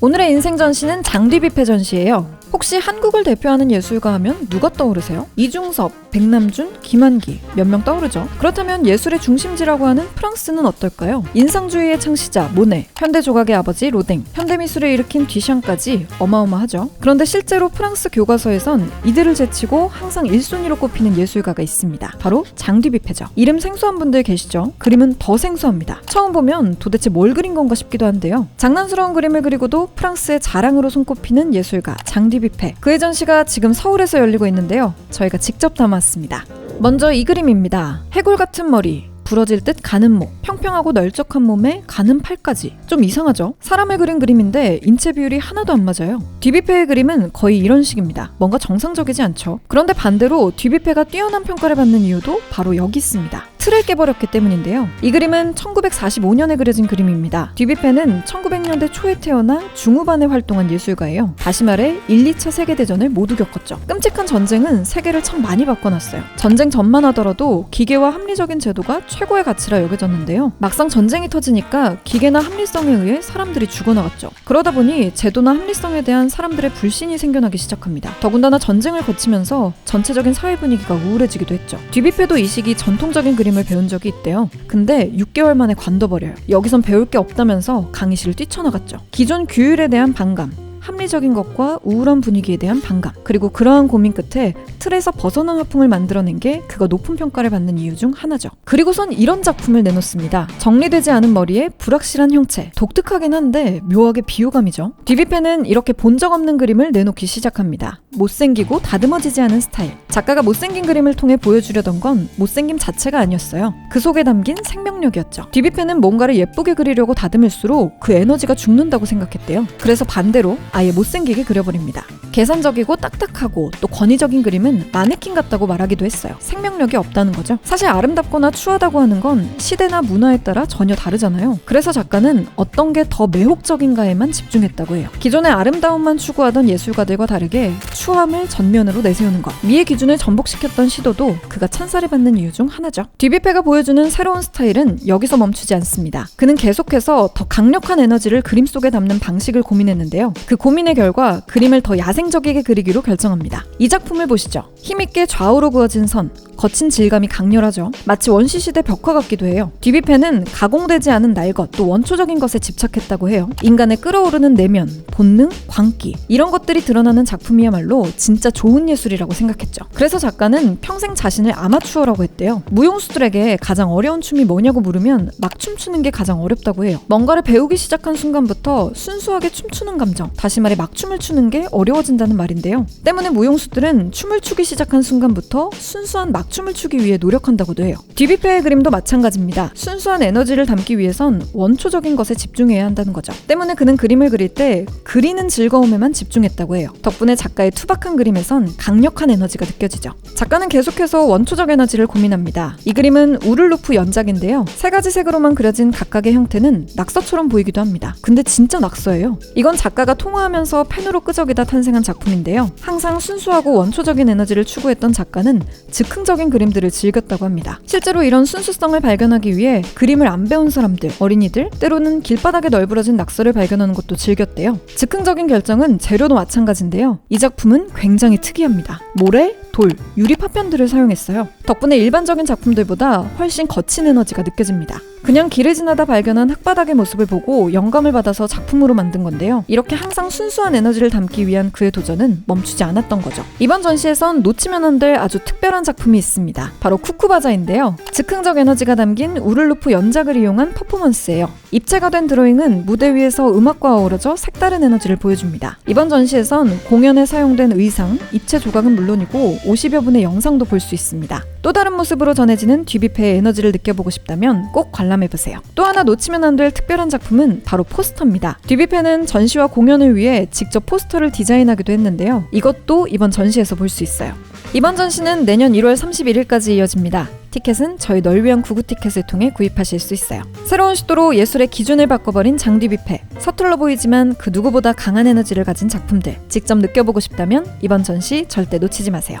오늘의 인생 전시는 장뒤 뷔페 전시예요. 혹시 한국을 대표하는 예술가 하면 누가 떠오르세요? 이중섭, 백남준, 김한기 몇 명 떠오르죠? 그렇다면 예술의 중심지라고 하는 프랑스는 어떨까요? 인상주의의 창시자 모네, 현대 조각의 아버지 로댕, 현대미술을 일으킨 뒤샹까지 어마어마하죠. 그런데 실제로 프랑스 교과서에선 이들을 제치고 항상 1순위로 꼽히는 예술가가 있습니다. 바로 장뒤 뷔페죠. 이름 생소한 분들 계시죠? 그림은 더 생소합니다. 처음 보면 도대체 뭘 그린 건가 싶기도 한데요. 장난스러운 그림을 그리고도 프랑스의 자랑으로 손꼽히는 예술가 장뒤 뷔페. 그의 전시가 지금 서울에서 열리고 있는데요. 저희가 직접 담았습니다. 먼저 이 그림입니다. 해골 같은 머리, 부러질 듯 가는 목, 평평하고 널쩍한 몸에 가는 팔까지. 좀 이상하죠? 사람을 그린 그림인데 인체 비율이 하나도 안 맞아요. 뒤뷔페의 그림은 거의 이런 식입니다. 뭔가 정상적이지 않죠? 그런데 반대로 뒤뷔페가 뛰어난 평가를 받는 이유도 바로 여기 있습니다. 틀을 깨버렸기 때문인데요. 이 그림은 1945년에 그려진 그림입니다. 뒤뷔페는 1900년대 초에 태어나 중후반에 활동한 예술가예요. 다시 말해 1, 2차 세계대전을 모두 겪었죠. 끔찍한 전쟁은 세계를 참 많이 바꿔놨어요. 전쟁 전만 하더라도 기계와 합리적인 제도가 최고의 가치라 여겨졌는데요. 막상 전쟁이 터지니까 기계나 합리성에 의해 사람들이 죽어나갔죠. 그러다 보니 제도나 합리성에 대한 사람들의 불신이 생겨나기 시작합니다. 더군다나 전쟁을 거치면서 전체적인 사회 분위기가 우울해지기도 했죠. 뒤뷔페도 이 시기 전통적인 그림을 배운 적이 있대요. 근데 6개월 만에 관둬버려요. 여기선 배울 게 없다면서 강의실을 뛰쳐나갔죠. 기존 규율에 대한 반감, 합리적인 것과 우울한 분위기에 대한 반감, 그리고 그러한 고민 끝에 틀에서 벗어난 화풍을 만들어낸 게 그가 높은 평가를 받는 이유 중 하나죠. 그리고선 이런 작품을 내놓습니다. 정리되지 않은 머리에 불확실한 형체. 독특하긴 한데 묘하게 비호감이죠. 뒤뷔페는 이렇게 본 적 없는 그림을 내놓기 시작합니다. 못생기고 다듬어지지 않은 스타일. 작가가 못생긴 그림을 통해 보여주려던 건 못생김 자체가 아니었어요. 그 속에 담긴 생명력이었죠. 뒤뷔페는 뭔가를 예쁘게 그리려고 다듬을수록 그 에너지가 죽는다고 생각했대요. 그래서 반대로 아예 못생기게 그려버립니다. 계산적이고 딱딱하고 또 권위적인 그림은 마네킹 같다고 말하기도 했어요. 생명력이 없다는 거죠. 사실 아름답거나 추하다고 하는 건 시대나 문화에 따라 전혀 다르잖아요. 그래서 작가는 어떤 게 더 매혹적인가에만 집중했다고 해요. 기존의 아름다움만 추구하던 예술가들과 다르게 추함을 전면으로 내세우는 것. 미의 기준을 전복시켰던 시도도 그가 찬사를 받는 이유 중 하나죠. 뒤뷔페가 보여주는 새로운 스타일은 여기서 멈추지 않습니다. 그는 계속해서 더 강력한 에너지를 그림 속에 담는 방식을 고민했는데요. 그 고민의 결과 그림을 더 야생적이게 그리기로 결정합니다. 이 작품을 보시죠. 힘있게 좌우로 그어진 선, 거친 질감이 강렬하죠. 마치 원시시대 벽화 같기도 해요. 뒤뷔페는 가공되지 않은 날것, 또 원초적인 것에 집착했다고 해요. 인간의 끓어오르는 내면, 본능, 광기 이런 것들이 드러나는 작품이야말로 진짜 좋은 예술이라고 생각했죠. 그래서 작가는 평생 자신을 아마추어라고 했대요. 무용수들에게 가장 어려운 춤이 뭐냐고 물으면 막 춤추는 게 가장 어렵다고 해요. 뭔가를 배우기 시작한 순간부터 순수하게 춤추는 감정, 다시 말해 막춤을 추는 게 어려워진다는 말인데요. 때문에 무용수들은 춤을 추기 시작한 순간부터 순수한 막춤을 추기 위해 노력한다고도 해요. 뒤뷔페의 그림도 마찬가지입니다. 순수한 에너지를 담기 위해선 원초적인 것에 집중해야 한다는 거죠. 때문에 그는 그림을 그릴 때 그리는 즐거움에만 집중했다고 해요. 덕분에 작가의 투박한 그림에선 강력한 에너지가 느껴지죠. 작가는 계속해서 원초적 에너지를 고민합니다. 이 그림은 우르루프 연작인데요. 세 가지 색으로만 그려진 각각의 형태는 낙서처럼 보이기도 합니다. 근데 진짜 낙서예요. 이건 작가가 통화하면서 펜으로 끄적이다 탄생한 작품인데요. 항상 순수하고 원초적인 에너지를 추구했던 작가는 즉흥적인 그림들을 즐겼다고 합니다. 실제로 이런 순수성을 발견하기 위해 그림을 안 배운 사람들, 어린이들, 때로는 길바닥에 널브러진 낙서를 발견하는 것도 즐겼대요. 즉흥적인 결정은 재료도 마찬가지인데요. 이 작품은 굉장히 특이합니다. 모래, 돌, 유리 파편들을 사용했어요. 덕분에 일반적인 작품들보다 훨씬 거친 에너지가 느껴집니다. 그냥 길을 지나다 발견한 흙바닥의 모습을 보고 영감을 받아서 작품으로 만든 건데요. 이렇게 항상 순수한 에너지를 담기 위한 그의 도전은 멈추지 않았던 거죠. 이번 전시에선 놓치면 안 될 아주 특별한 작품이 있습니다. 바로 쿠쿠바자인데요. 즉흥적 에너지가 담긴 우르루프 연작을 이용한 퍼포먼스예요. 입체가 된 드로잉은 무대 위에서 음악과 어우러져 색다른 에너지를 보여줍니다. 이번 전시에선 공연에 사용된 의상, 입체 조각은 물론이고 50여 분의 영상도 볼 수 있습니다. 또 다른 모습으로 전해지는 뒤뷔페의 에너지를 느껴보고 싶다면 꼭 관람해보세요. 또 하나 놓치면 안 될 특별한 작품은 바로 포스터입니다. 뒤뷔페는 전시와 공연을 위해 직접 포스터를 디자인하기도 했는데요. 이것도 이번 전시에서 볼 수 있어요. 이번 전시는 내년 1월 31일까지 이어집니다. 티켓은 저희 널 위한 구구 티켓을 통해 구입하실 수 있어요. 새로운 시도로 예술의 기준을 바꿔버린 장뒤 뷔페. 서툴러 보이지만 그 누구보다 강한 에너지를 가진 작품들. 직접 느껴보고 싶다면 이번 전시 절대 놓치지 마세요.